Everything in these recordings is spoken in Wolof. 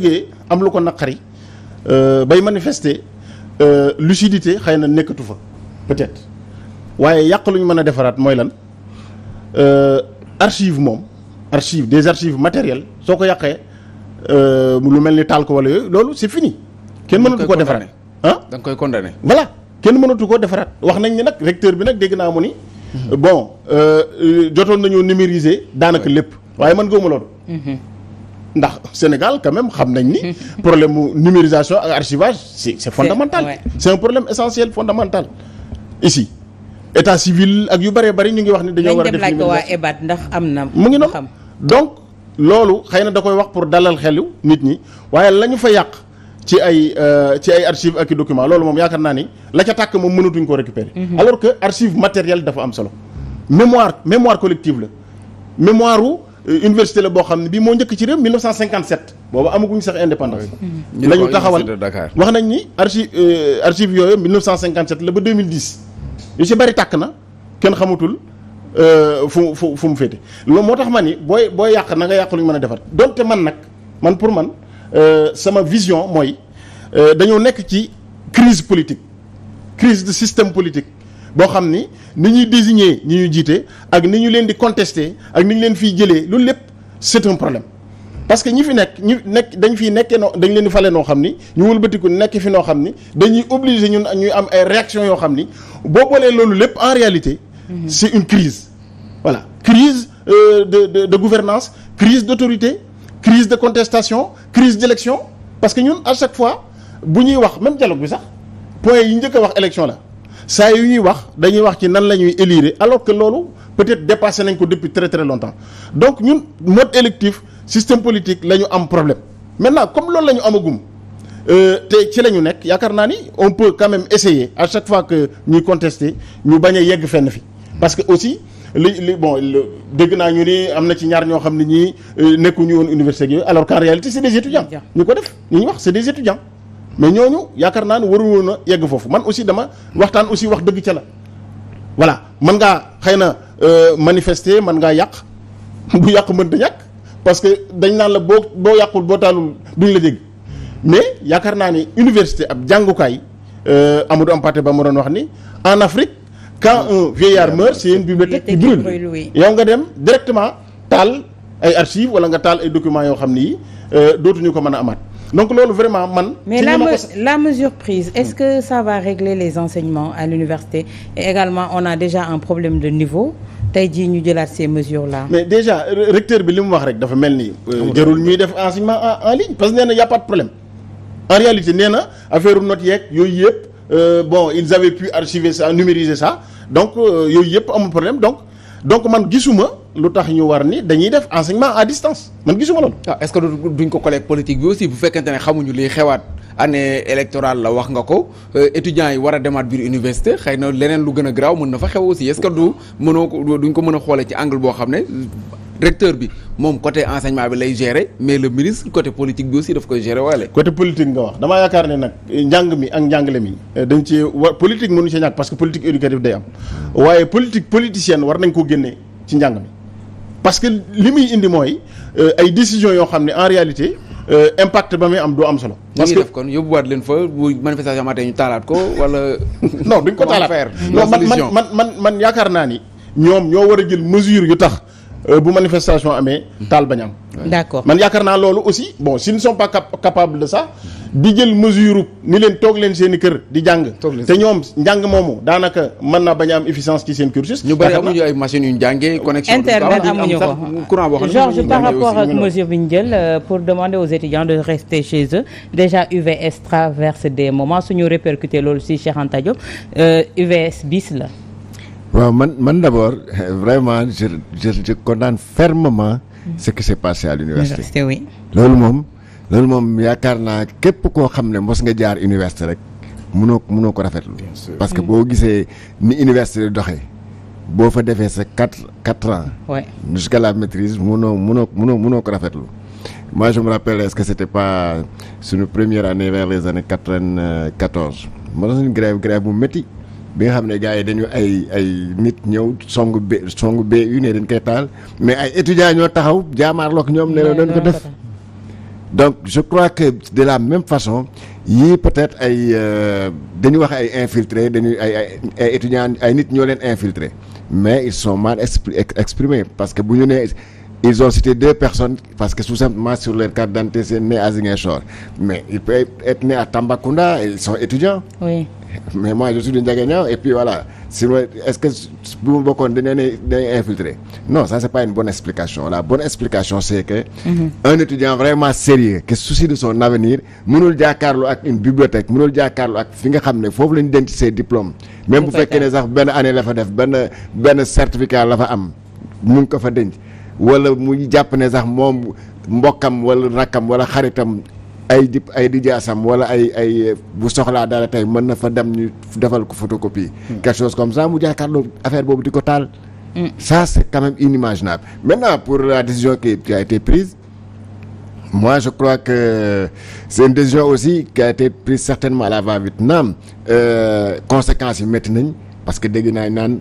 jógee am lu ko naqari bay manifester lucidité xëy na nekkatu fa peut-être waaye yàq lu ñu mën a defaraat mooy lan archive moom archive des archives matérielles soo ko yàqee lu mel ni taal ko wala yooyu loolu c'est fini. kenn mënatu koo defaraat ah da nga koy condamné. voilà kenn mënatu koo defaraat wax nañ ni nag recteur bi nag dégg naa mu ni. bon jotoon nañoo numériser daanaka lépp waaye man gëwuma loolu. ndax Sénégal quand même xam nañ ni. problème mu numérisation ak archivage c'est fondamental. C'est un problème essentiel fondamental ici. état civil ak yu bëree bëri ñu ngi wax ni dañoo war a def numérisation waa EBAD ndax am na. mu ngi noonu donc loolu xëy na da koy wax pour dalal xelu nit ñi waaye la ñu fa yàq ci ay archives ak i documents loolu moom yaakaar naa ni la ca tàkk moom mënatuñ koo récupérer. Alors que archive matérielle dafa am solo. mémoire collective la mémoire université la boo xam ne bii moo njëkk ci réew 1957 boobu amaguñ sax indépendance. la ñu taxawal wax nañ ni archive yooyu 1957 la ba 2010 yu ci bari tàkk na kenn xamatul fu mu féete loolu moo tax ma ni booy yàq na nga yàq lu ñu mën a defar donte man pour man sama vision mooy dañoo nekk ci crise politique crise de système politique boo xam ni ñuy désigner ñi ñu jiite ak ni ñu leen di contester ak ni ñu leen fiy jëlee loolu lépp c'est un problème parce que ñi fi nekk dañ fiy nekkee dañ leen di fale noo xam ni ñu wëlbatiku nekk fi noo xam ni dañuy obligé ñun ñuy am ay réactions yoo xam ni boo boolee loolu lépp en réalité c'est une crise voilà crise de gouvernance crise d'autorité crise de contestation crise d'élection parce que ñun à chaque fois bu ñuy wax même dialogue bi sax point yi njëkk a wax élection la saa yu ñuy wax dañuy wax ci nan la ñuy élire alors que loolu peut-être dépassé nañ ko depuis très très longtemps donc ñun mode électif système politique la ñu am problème maintenant comme loolu la ñu amagum te ci la ñu nekk yaakaar naa ni on peut quand même essayer à chaque fois que ñuy contester ñu bañ a yegg fenn fi parce que aussi dégg naa ñu ni am na ci ñaar ñoo xam ne ñii nekkuñu woon université yooyu alors qu'en réalité c'est des étudiants ñu ko def ñu wax c'est des étudiants mais ñooñu yaakaar naa ne waru woon a yegg foofu man aussi dama waxtaan aussi wax dëgg ca la voilà mën ngaa xëy na manifester mën ngaa yàq bu yàq mënta ñàkk parce que dañ naan la boo yàqul boo taalul duñ la dégg mais yaakaar naa ni université ab jàngukaay Amadou Hampâté Bâ ma doon wax ni en Afrique quand un vieillard meurt c'est une bibliothèque qui brûle yow nga dem directement taal ay archives wala nga taal ay documents yoo xam ni yi dootuñu ko mën a amaat donc loolu vraiment man. mais la mesure prise est-ce que ça va régler les enseignements à l'université et également on a déjà un problème de niveau tey jii ñu jëlaat ces mesures là. mais déjà recteur bi li mu wax rek dafa mel ni. jarul ñuy def enseignement en ligne parce que nee na y a pas de problème en réalité nee na affaire notes yeeg yooyu yëpp ils avaient pu archiver ça numériser ça donc yooyu yëpp amul problème donc man gisuma lu tax ñu war ni dañuy def enseignement à distance man gisuma loolu. est-ce que duñ ko collègue politique bi aussi bu fekkente ne xamuñu liy xewaat année électorale la wax nga ko étudiants yi war a demaat biir université xëy na leneen lu gën a garaaw mën na fa xew aussi est-ce que duñ ko mën a xoolee ci angle boo xam ne recteur bi moom côté enseignement bi lay gérer mais le ministre côté politique bi aussi daf koy gérer waale. côté politique nga wax damaa yaakaar ne nag njàng mi ak njàngale mi dañ ci politique mënu ci ñàkk parce que politique éducative day am waaye politique politicienne war nañ ko génnee ci njàng mi parce que li muy indi mooy ay décisions yoo xam ne en réalité impact ba muy am doo am solo. parce que def kon yóbbuwaat leen fa bu manifestation matin ñu taalaat ko wala. non duñ ko taalaat non man yaakaar naa ni ñoom ñoo war a jël mesure yu tax. bu manifestation amee taal bañ am. d'accord man yaakaar naa loolu aussi bon s'ils ne sont pas capables de ça di jël mesure ni leen toog leen seen i kër di jàng. te ñoom njàng moomu daanaka mën naa bañ a am efficience ci seen cursus. ñu bari amuñu ay machines yu ñu jàngee connexion. internet amuñu ko courant boo xam ne Georges par rapport ak mesure bi ñu jël pour demander aux étudiants de rester chez eux déjà UVS traverse des moments suñu répercuté loolu si Cheikh Anta Diop UVS bis la. waaw man d'abord vraiment je condamne fermement ce qui s'est passé à l'université oui. loolu moom yaakaar naa képp koo xam ne mos nga jaar université rek mënoo ko rafetlu parce que boo gisee ni université doxee boo fa defee sa quatre ans jusqu'à la maîtrise mënoo ko rafetlu moi je me rappelle est-ce que c'était pas suñu première année vers les années 94 moo tax suñu grève bu métti bi nga xam ne gars yi dañu ay nit ñëw songu BU ne dañ koy taal mais ay étudiants ñoo taxaw jaamaarloog ñoom ne la doon ko def donc je crois que de la même façon yii peut-être ay dañu wax ay infiltrés dañuy ay étudiants ay nit ñoo leen infiltrés mais ils sont mal exprimés parce que bu ñu nee ils ont cité 2 personnes parce que tout simplement sur leur carte d'identité c'est né à Ziguinchor mais il peut être né à Tambacounda ils sont étudiants. Oui. Mais moi je suis de Ndiaganiao et puis voilà sinon est-ce que bu ma bokkoon dañu infiltré non ça c'est pas une bonne explication la bonne explication c'est que un étudiant vraiment sérieux qui soucie de son avenir mënul jàkkaarloo ak une bibliothèque mënul jàkkaarloo ak fi nga xam ne foofu la ñu denc ses diplômes même bu fekkee ne sax benn année la fa def benn certificat la fa am mu ngi ko fa denc wala muy jàpp ne sax moom mbokkam wala rakkam wala xaritam ay dijaasam wala ay bu soxlaa dara tey mën na fa dem ñu defal ko photocopie quelque chose comme ça mu jàkkaarloo affaire boobu di ko taal ça c'est quand même inimaginable maintenant pour la décision qui a été prise moi je crois que c'est une décision aussi qui a été prise certainement à la va-vite naam conséquences yi métti nañ parce que dégg naa naan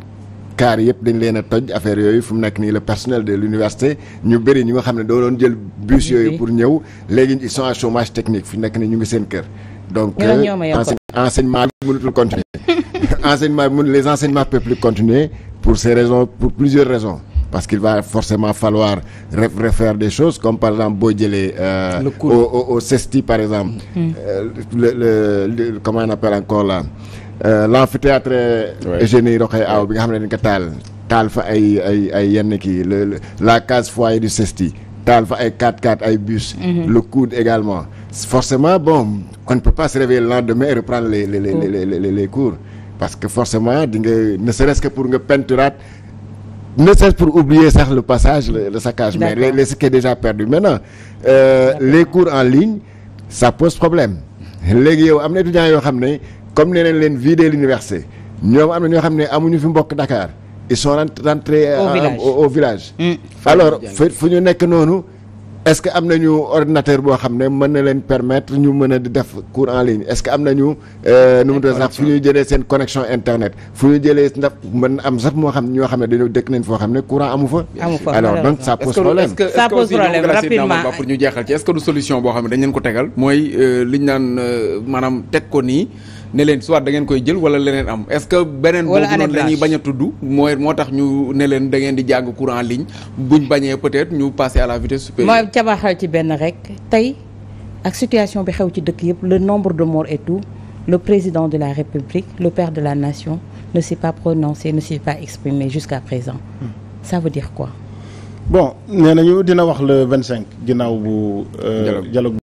kaar yëpp dañ leen a toj affaire yooyu fu mu nekk nii le personnel de l'université ñu bëri ñi nga xam ne doo doon jël bus yooyu pour ñëw léegi ils sont en chômage technique fi mu nekk nii ñu ngi seen kër donc enseignement bi mënutul continuer les enseignements peuvent plus continuer pour ces raisons pour plusieurs raisons parce qu'il va forcément falloir refaire des choses comme par exemple boo jëlee au CESTI par exemple le comment on appelle encore là l'amphithéâtre Eugénie Rokhaya Aw bi nga xam ne dañ ko taal fa ay yenn kii la case foyer du CESTI taal fa ay 4x4 ay bus le coude également forcément bon on ne peut pas se réveiller le lendemain et reprendre les cours parce que forcément di nga ne serait-ce que pour nga peinturaat ne serait-ce pour oublier sax le passage le saccage mais ce qui est déjà perdu maintenant les cours en ligne ça pose problème léegi yow am na étudiants yoo xam ne comme nee nañ leen vider l'université ñoom am na ñoo xam ne amuñu fi mbokk Dakar ils sont rentrés au village alors fu ñu nekk noonu est-ce que am nañu ordinateur boo xam ne mën na leen permettre ñu mën a di def cours en ligne est-ce que am nañu nu mu tudd sax fu ñuy jëlee seen connexion internet fu ñuy jëlee ndax mën am sax moo xam ñoo xam ne dañoo dëkk nañ foo xam ne courant amu fa alors donc ça pose problème ça pose problème rapidement pour ñu jeexal ci est-ce que du solution boo xam ne dañ leen ko tegal mooy liñ naan maanaam teg ko nii ne leen soit da ngeen koy jël wala leneen am est-ce que beneen boobu noonu la ñuy bañ a tudd moo tax ñu ne leen da ngeen di jàng cours en ligne buñ bañee peut-être ñu passer à la vitesse supérieure. mooy cabaxal ci benn rek tey ak situation bi xew ci dëkk yëpp le nombre de morts et tout le président de la République le père de la nation ne s'est pas prononcé ne s'est pas exprimé jusqu'à présent ça veut dire quoi. bon nee nañu dina wax le 25 ginnaaw bu dialogue